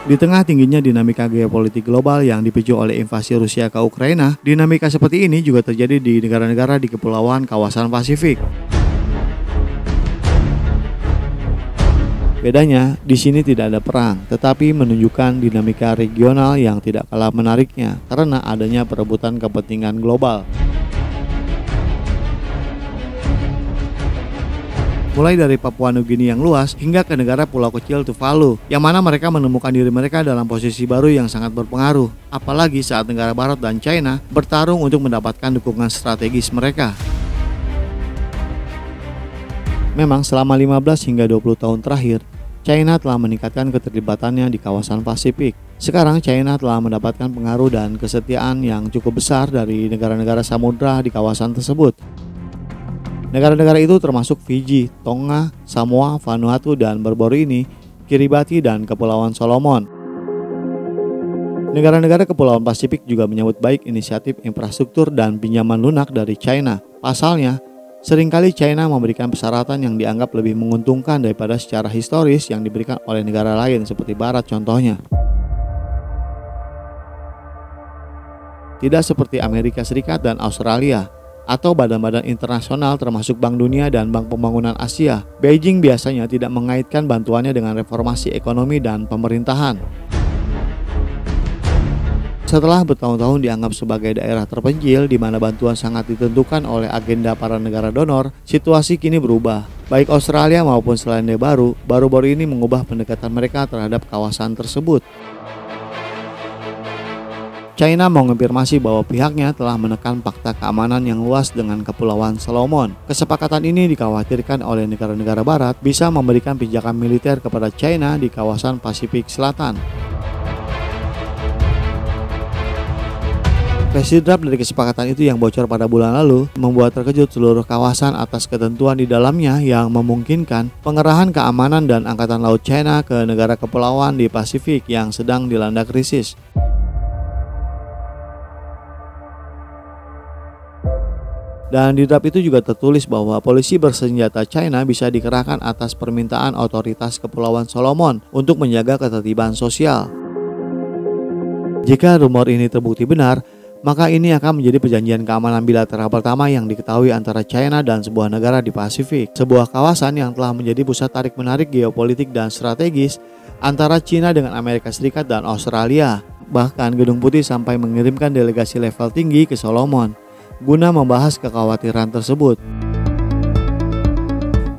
Di tengah tingginya dinamika geopolitik global yang dipicu oleh invasi Rusia ke Ukraina, dinamika seperti ini juga terjadi di negara-negara di kepulauan kawasan Pasifik. Bedanya, di sini tidak ada perang, tetapi menunjukkan dinamika regional yang tidak kalah menariknya karena adanya perebutan kepentingan global. Mulai dari Papua Nugini yang luas hingga ke negara pulau kecil Tuvalu, yang mana mereka menemukan diri mereka dalam posisi baru yang sangat berpengaruh, apalagi saat negara Barat dan China bertarung untuk mendapatkan dukungan strategis mereka. Memang selama 15 hingga 20 tahun terakhir, China telah meningkatkan keterlibatannya di kawasan Pasifik. Sekarang China telah mendapatkan pengaruh dan kesetiaan yang cukup besar dari negara-negara samudra di kawasan tersebut. Negara-negara itu termasuk Fiji, Tonga, Samoa, Vanuatu, dan baru-baru ini Kiribati dan Kepulauan Solomon. Negara-negara Kepulauan Pasifik juga menyambut baik inisiatif infrastruktur dan pinjaman lunak dari China. Pasalnya, seringkali China memberikan persyaratan yang dianggap lebih menguntungkan daripada secara historis yang diberikan oleh negara lain seperti Barat contohnya. Tidak seperti Amerika Serikat dan Australia, atau badan-badan internasional termasuk Bank Dunia dan Bank Pembangunan Asia, Beijing biasanya tidak mengaitkan bantuannya dengan reformasi ekonomi dan pemerintahan. Setelah bertahun-tahun dianggap sebagai daerah terpencil di mana bantuan sangat ditentukan oleh agenda para negara donor, situasi kini berubah. Baik Australia maupun Selandia Baru baru-baru ini mengubah pendekatan mereka terhadap kawasan tersebut. China mengonfirmasi bahwa pihaknya telah menekan fakta keamanan yang luas dengan Kepulauan Solomon. Kesepakatan ini dikhawatirkan oleh negara-negara Barat bisa memberikan pijakan militer kepada China di kawasan Pasifik Selatan. Versi draft dari kesepakatan itu yang bocor pada bulan lalu membuat terkejut seluruh kawasan atas ketentuan di dalamnya yang memungkinkan pengerahan keamanan dan angkatan laut China ke negara kepulauan di Pasifik yang sedang dilanda krisis. Dan di draft itu juga tertulis bahwa polisi bersenjata China bisa dikerahkan atas permintaan otoritas Kepulauan Solomon untuk menjaga ketertiban sosial. Jika rumor ini terbukti benar, maka ini akan menjadi perjanjian keamanan bilateral pertama yang diketahui antara China dan sebuah negara di Pasifik. Sebuah kawasan yang telah menjadi pusat tarik-menarik geopolitik dan strategis antara China dengan Amerika Serikat dan Australia. Bahkan Gedung Putih sampai mengirimkan delegasi level tinggi ke Solomon guna membahas kekhawatiran tersebut.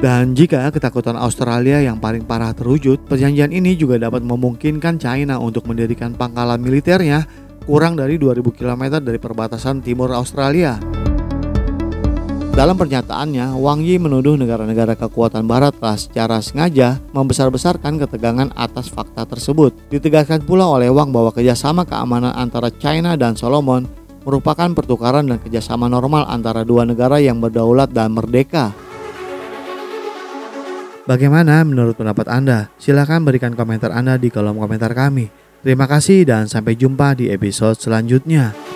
Dan jika ketakutan Australia yang paling parah terwujud, perjanjian ini juga dapat memungkinkan China untuk mendirikan pangkalan militernya kurang dari 2000 km dari perbatasan timur Australia. Dalam pernyataannya, Wang Yi menuduh negara-negara kekuatan Barat telah secara sengaja membesar-besarkan ketegangan atas fakta tersebut. Ditegaskan pula oleh Wang bahwa kerjasama keamanan antara China dan Solomon merupakan pertukaran dan kerjasama normal antara dua negara yang berdaulat dan merdeka. Bagaimana menurut pendapat Anda? Silahkan berikan komentar Anda di kolom komentar kami. Terima kasih dan sampai jumpa di episode selanjutnya.